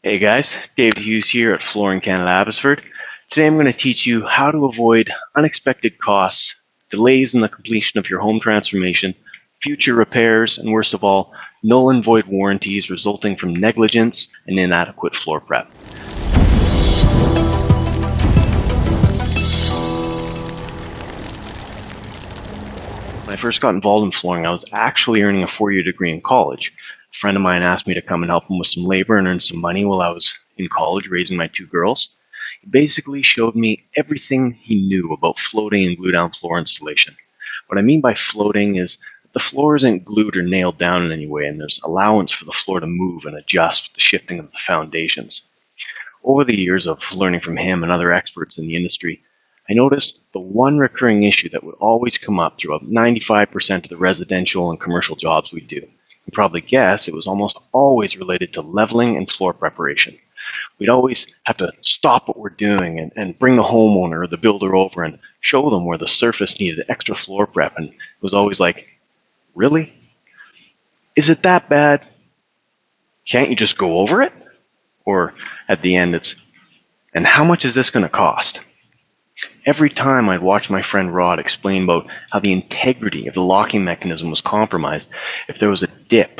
Hey guys, Dave Hughes here at Flooring Canada Abbotsford. Today I'm going to teach you how to avoid unexpected costs, delays in the completion of your home transformation, future repairs, and worst of all, null and void warranties resulting from negligence and inadequate floor prep. When I first got involved in flooring, I was actually earning a 4-year degree in college. A friend of mine asked me to come and help him with some labor and earn some money while I was in college raising my 2 girls. He basically showed me everything he knew about floating and glue down floor installation. What I mean by floating is the floor isn't glued or nailed down in any way, and there's allowance for the floor to move and adjust with the shifting of the foundations. Over the years of learning from him and other experts in the industry, I noticed the one recurring issue that would always come up throughout 95% of the residential and commercial jobs we do. You probably guess it was almost always related to leveling and floor preparation. We'd always have to stop what we're doing and bring the homeowner or the builder over and show them where the surface needed extra floor prep. And it was always like, really? Is it that bad? Can't you just go over it? Or at the end, it's, and how much is this going to cost? Every time I'd watch my friend Rod explain about how the integrity of the locking mechanism was compromised if there was a dip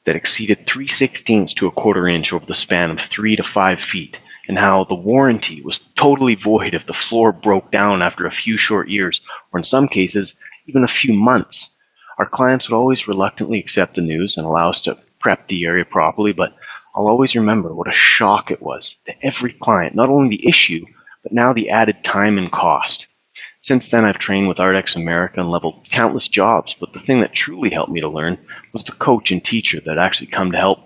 that exceeded 3/16 to a quarter inch over the span of 3 to 5 feet, and how the warranty was totally void if the floor broke down after a few short years, or in some cases, even a few months. Our clients would always reluctantly accept the news and allow us to prep the area properly, but I'll always remember what a shock it was to every client, not only the issue, but now the added time and cost. Since then, I've trained with Ardex America and leveled countless jobs, but the thing that truly helped me to learn was the coach and teacher that actually come to help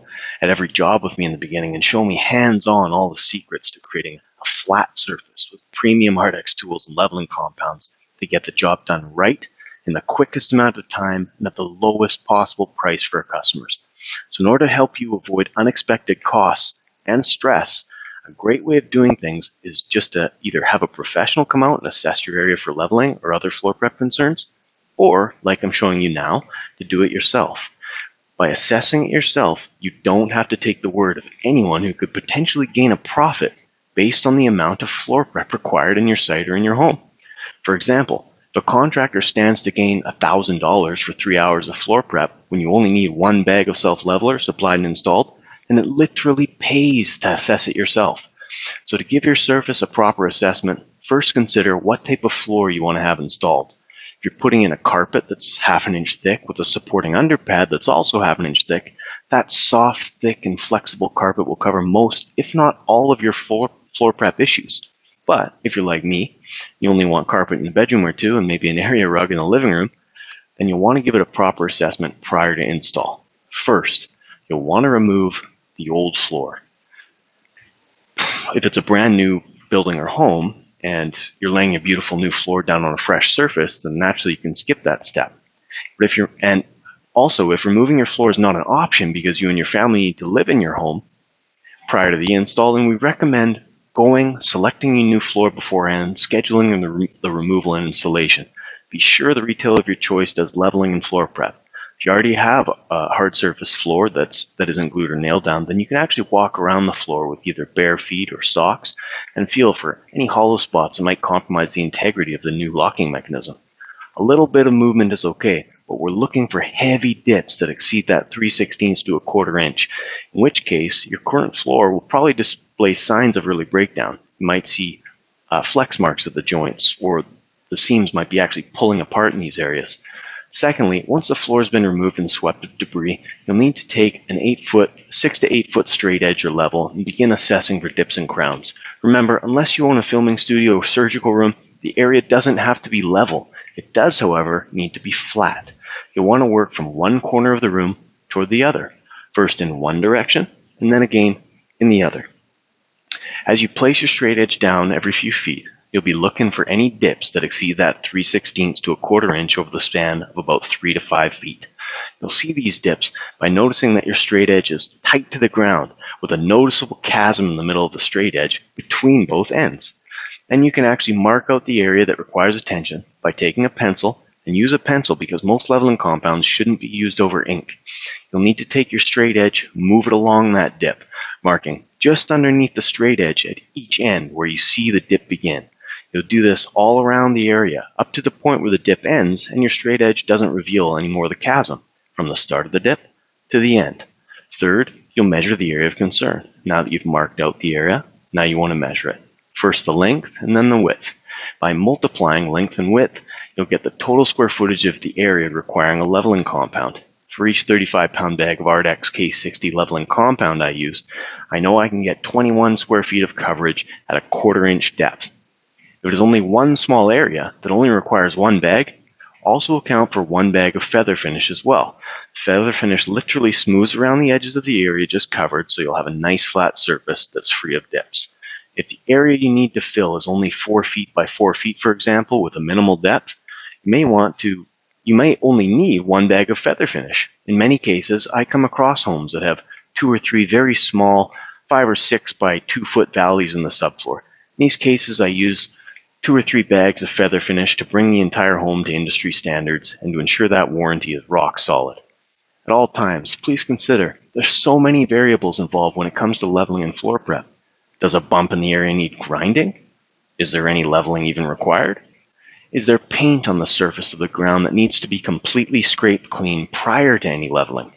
at every job with me in the beginning and show me hands-on all the secrets to creating a flat surface with premium Ardex tools and leveling compounds to get the job done right in the quickest amount of time and at the lowest possible price for our customers. So in order to help you avoid unexpected costs and stress, a great way of doing things is just to either have a professional come out and assess your area for leveling or other floor prep concerns, or, like I'm showing you now, to do it yourself. By assessing it yourself, you don't have to take the word of anyone who could potentially gain a profit based on the amount of floor prep required in your site or in your home. For example, if a contractor stands to gain $1,000 for 3 hours of floor prep when you only need 1 bag of self-leveler supplied and installed, and it literally pays to assess it yourself. So to give your surface a proper assessment, first consider what type of floor you want to have installed. If you're putting in a carpet that's 1/2 inch thick with a supporting underpad that's also 1/2 inch thick, that soft, thick, and flexible carpet will cover most, if not all, of your floor prep issues. But if you're like me, you only want carpet in the bedroom or two and maybe an area rug in the living room, then you'll want to give it a proper assessment prior to install. First, you'll want to remove the old floor. If it's a brand new building or home and you're laying a beautiful new floor down on a fresh surface, then naturally you can skip that step. But if removing your floor is not an option because you and your family need to live in your home prior to the install, then we recommend selecting a new floor beforehand, scheduling the removal and installation. Be sure the retailer of your choice does leveling and floor prep. If you already have a hard surface floor that isn't glued or nailed down, then you can actually walk around the floor with either bare feet or socks and feel for any hollow spots that might compromise the integrity of the new locking mechanism. A little bit of movement is okay, but we're looking for heavy dips that exceed that 3/16 to a quarter inch, in which case your current floor will probably display signs of early breakdown. You might see flex marks at the joints, or the seams might be actually pulling apart in these areas. Secondly, once the floor has been removed and swept of debris, you'll need to take an 6 to 8 foot straight edge or level and begin assessing for dips and crowns. Remember, unless you own a filming studio or surgical room, the area doesn't have to be level. It does, however, need to be flat. You'll want to work from one corner of the room toward the other, first in one direction and then again in the other. As you place your straight edge down every few feet, you'll be looking for any dips that exceed that 3/16 to a quarter inch over the span of about 3 to 5 feet. You'll see these dips by noticing that your straight edge is tight to the ground with a noticeable chasm in the middle of the straight edge between both ends. Then you can actually mark out the area that requires attention by taking a pencil, and use a pencil because most leveling compounds shouldn't be used over ink. You'll need to take your straight edge, move it along that dip, marking just underneath the straight edge at each end where you see the dip begin. You'll do this all around the area, up to the point where the dip ends and your straight edge doesn't reveal any more of the chasm, from the start of the dip to the end. Third, you'll measure the area of concern. Now that you've marked out the area, now you want to measure it. First the length and then the width. By multiplying length and width, you'll get the total square footage of the area requiring a leveling compound. For each 35-pound bag of Ardex K60 leveling compound I use, I know I can get 21 square feet of coverage at a 1/4 inch depth. If it is only one small area that only requires one bag, also account for one bag of feather finish as well. Feather finish literally smooths around the edges of the area just covered, so you'll have a nice flat surface that's free of dips. If the area you need to fill is only 4 feet by 4 feet, for example, with a minimal depth, you may only need one bag of feather finish. In many cases, I come across homes that have 2 or 3 very small 5 or 6 by 2 foot valleys in the subfloor. In these cases, I use 2 or 3 bags of feather finish to bring the entire home to industry standards and to ensure that warranty is rock solid. At all times, please consider there's so many variables involved when it comes to leveling and floor prep. Does a bump in the area need grinding? Is there any leveling even required? Is there paint on the surface of the ground that needs to be completely scraped clean prior to any leveling?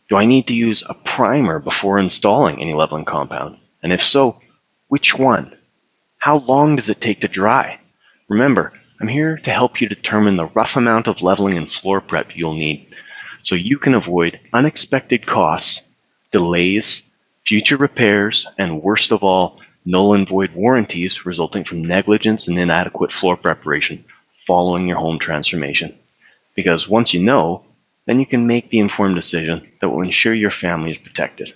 Do I need to use a primer before installing any leveling compound? And if so, which one? How long does it take to dry? Remember, I'm here to help you determine the rough amount of leveling and floor prep you'll need so you can avoid unexpected costs, delays, future repairs, and worst of all, null and void warranties resulting from negligence and inadequate floor preparation following your home transformation. Because once you know, then you can make the informed decision that will ensure your family is protected.